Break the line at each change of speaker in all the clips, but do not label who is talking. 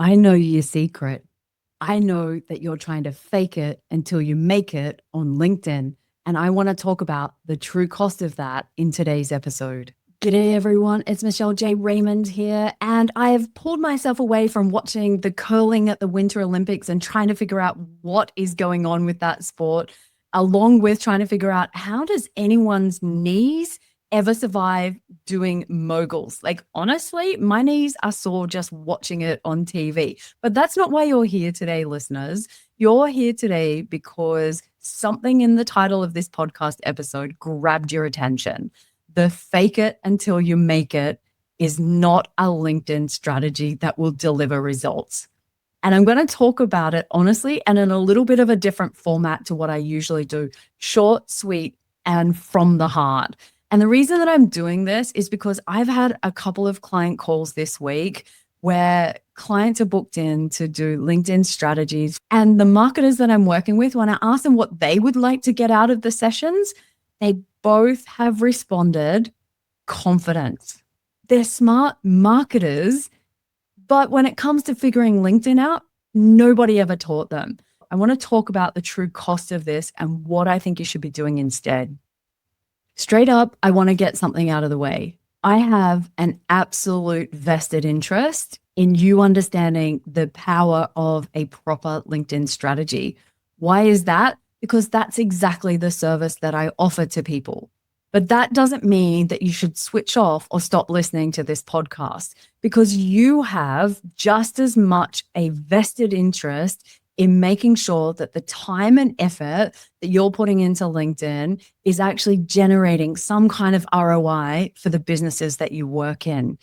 I know your secret. I know that you're trying to fake it until you make it on LinkedIn. And I want to talk about the true cost of that in today's episode. G'day, everyone. It's Michelle J. Raymond here. And I have pulled myself away from watching the curling at the Winter Olympics and trying to figure out what is going on with that sport, along with trying to figure out how does anyone's knees ever survive doing moguls. Like, honestly, my knees are sore just watching it on TV. But that's not why you're here today, listeners. You're here today because something in the title of this podcast episode grabbed your attention. The fake it until you make it is not a LinkedIn strategy that will deliver results. And I'm going to talk about it honestly and in a little bit of a different format to what I usually do: short, sweet, and from the heart. And the reason that I'm doing this is because I've had a couple of client calls this week where clients are booked in to do LinkedIn strategies. And the marketers that I'm working with, when I ask them what they would like to get out of the sessions, they both have responded confidence. They're smart marketers, but when it comes to figuring LinkedIn out, nobody ever taught them. I want to talk about the true cost of this and what I think you should be doing instead. Straight up, I want to get something out of the way. I have an absolute vested interest in you understanding the power of a proper LinkedIn strategy. Why is that? Because that's exactly the service that I offer to people. But that doesn't mean that you should switch off or stop listening to this podcast, because you have just as much a vested interest in making sure that the time and effort that you're putting into LinkedIn is actually generating some kind of ROI for the businesses that you work in.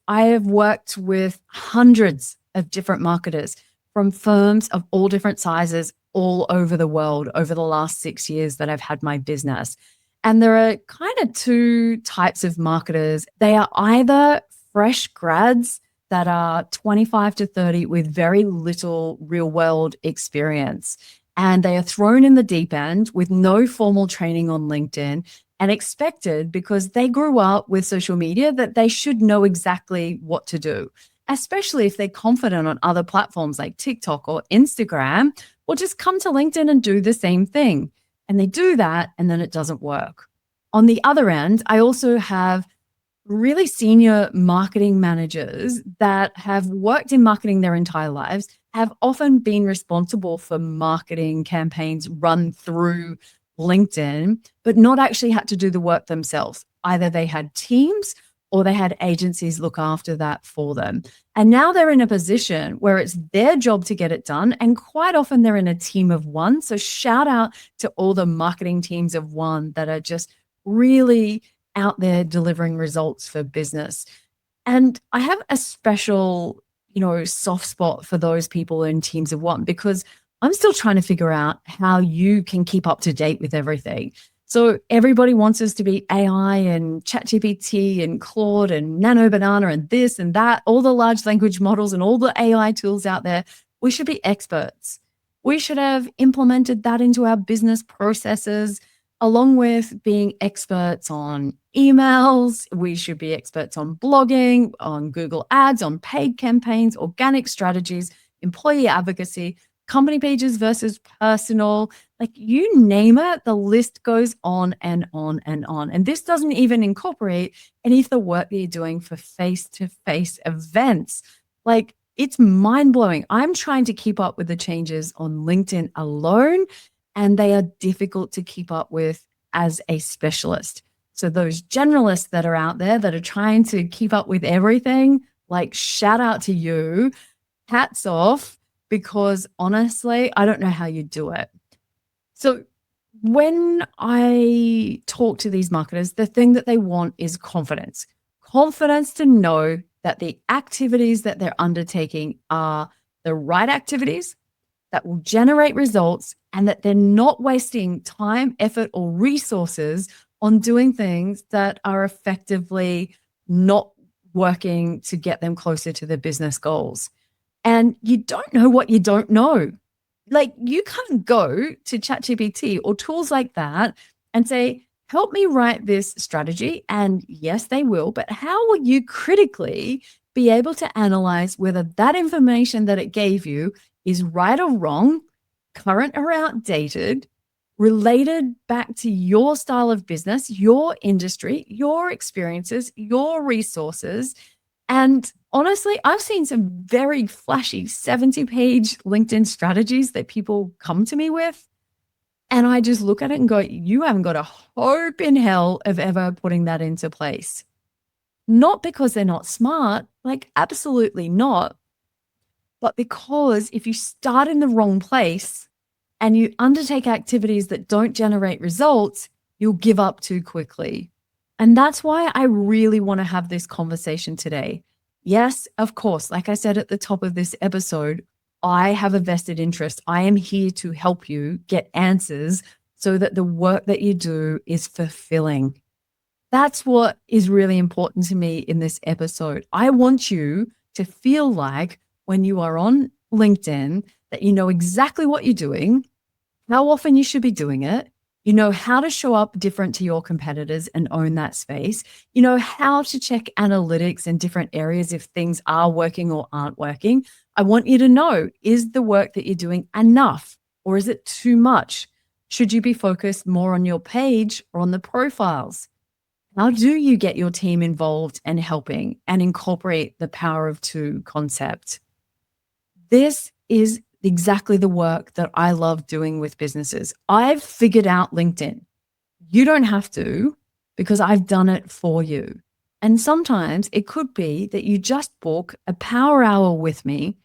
I have worked with hundreds of different marketers from firms of all different sizes all over the world over the last 6 years that I've had my business. And there are kind of two types of marketers. They are either fresh grads that are 25 to 30 with very little real world experience, and they are thrown in the deep end with no formal training on LinkedIn and expected, because they grew up with social media, that they should know exactly what to do, especially if they're confident on other platforms like TikTok or Instagram. Well, just come to LinkedIn and do the same thing. And they do that, and then it doesn't work. On the other end, I also have really senior marketing managers that have worked in marketing their entire lives, have often been responsible for marketing campaigns run through LinkedIn, but not actually had to do the work themselves. Either they had teams or they had agencies look after that for them. And now they're in a position where it's their job to get it done. And quite often they're in a team of one. So shout out to all the marketing teams of one that are just really out there delivering results for business. And I have a special, soft spot for those people in teams of one, because I'm still trying to figure out how you can keep up to date with everything. So everybody wants us to be AI and ChatGPT and Claude and Nano Banana and this and that, all the large language models and all the AI tools out there. We should be experts. We should have implemented that into our business processes, along with being experts on emails. We should be experts on blogging, on Google Ads, on paid campaigns, organic strategies, employee advocacy, company pages versus personal. Like, you name it, the list goes on and on and on. And this doesn't even incorporate any of the work that you're doing for face-to-face events. Like, it's mind-blowing. I'm trying to keep up with the changes on LinkedIn alone, and they are difficult to keep up with as a specialist. So those generalists that are out there that are trying to keep up with everything, like, shout out to you, hats off, because honestly, I don't know how you do it. So when I talk to these marketers, the thing that they want is confidence. Confidence to know that the activities that they're undertaking are the right activities that will generate results, and that they're not wasting time, effort, or resources on doing things that are effectively not working to get them closer to their business goals. And you don't know what you don't know. Like, you can't go to ChatGPT or tools like that and say, help me write this strategy. And yes, they will, but how will you critically be able to analyze whether that information that it gave you is right or wrong, current or outdated, related back to your style of business, your industry, your experiences, your resources. And honestly, I've seen some very flashy 70-page LinkedIn strategies that people come to me with. And I just look at it and go, you haven't got a hope in hell of ever putting that into place. Not because they're not smart, like absolutely not, but because if you start in the wrong place and you undertake activities that don't generate results, you'll give up too quickly. And that's why I really want to have this conversation today. Yes, of course, like I said at the top of this episode, I have a vested interest. I am here to help you get answers so that the work that you do is fulfilling. That's what is really important to me in this episode. I want you to feel like when you are on LinkedIn that you know exactly what you're doing, how often you should be doing it. You know how to show up different to your competitors and own that space. You know how to check analytics in different areas if things are working or aren't working. I want you to know, is the work that you're doing enough or is it too much? Should you be focused more on your page or on the profiles? How do you get your team involved and helping and incorporate the power of two concept? This is exactly the work that I love doing with businesses. I've figured out LinkedIn. You don't have to because I've done it for you. And sometimes it could be that you just book a power hour with me,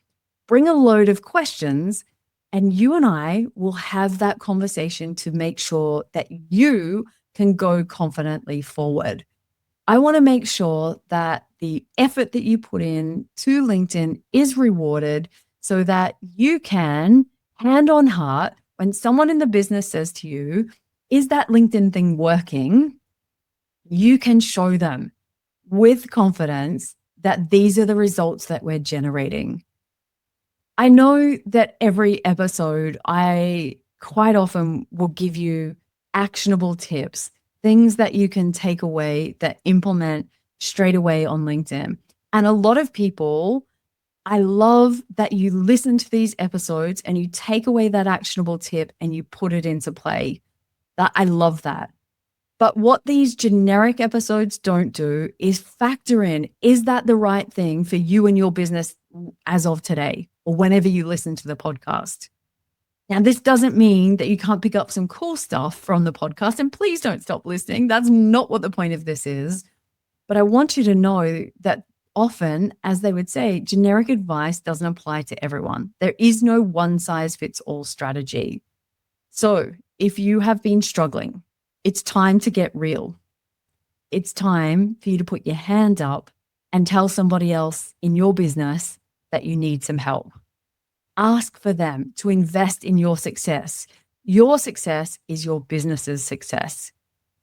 bring a load of questions, and you and I will have that conversation to make sure that you can go confidently forward. I want to make sure that the effort that you put in to LinkedIn is rewarded so that you can, hand on heart, when someone in the business says to you, is that LinkedIn thing working? You can show them with confidence that these are the results that we're generating. I know that every episode, I quite often will give you actionable tips, things that you can take away that implement straight away on LinkedIn. And a lot of people, I love that you listen to these episodes and you take away that actionable tip and you put it into play. That I love that. But what these generic episodes don't do is factor in, is that the right thing for you and your business as of today or whenever you listen to the podcast? Now, this doesn't mean that you can't pick up some cool stuff from the podcast, and please don't stop listening. That's not what the point of this is. But I want you to know that often, as they would say, generic advice doesn't apply to everyone. There is no one size fits all strategy. So if you have been struggling, it's time to get real. It's time for you to put your hand up and tell somebody else in your business that you need some help. Ask for them to invest in your success. Your success is your business's success.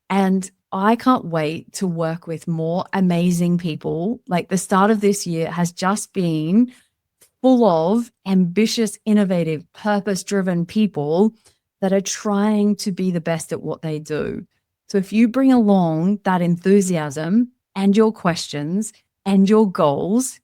And I can't wait to work with more amazing people. Like the start of this year has just been full of ambitious, innovative, purpose-driven people that are trying to be the best at what they do. So if you bring along that enthusiasm and your questions and your goals,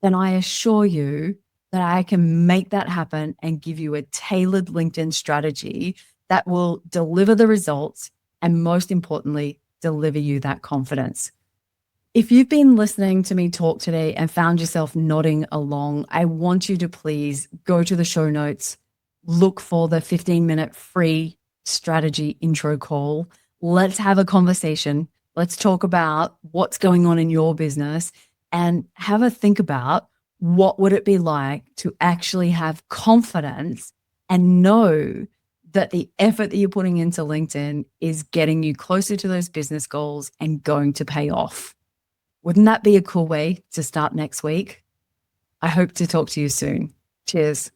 then I assure you that I can make that happen and give you a tailored LinkedIn strategy that will deliver the results and, most importantly, deliver you that confidence. If you've been listening to me talk today and found yourself nodding along, I want you to please go to the show notes, look for the 15-minute free strategy intro call. Let's have a conversation. Let's talk about what's going on in your business and have a think about what would it be like to actually have confidence and know that the effort that you're putting into LinkedIn is getting you closer to those business goals and going to pay off. Wouldn't that be a cool way to start next week? I hope to talk to you soon. Cheers.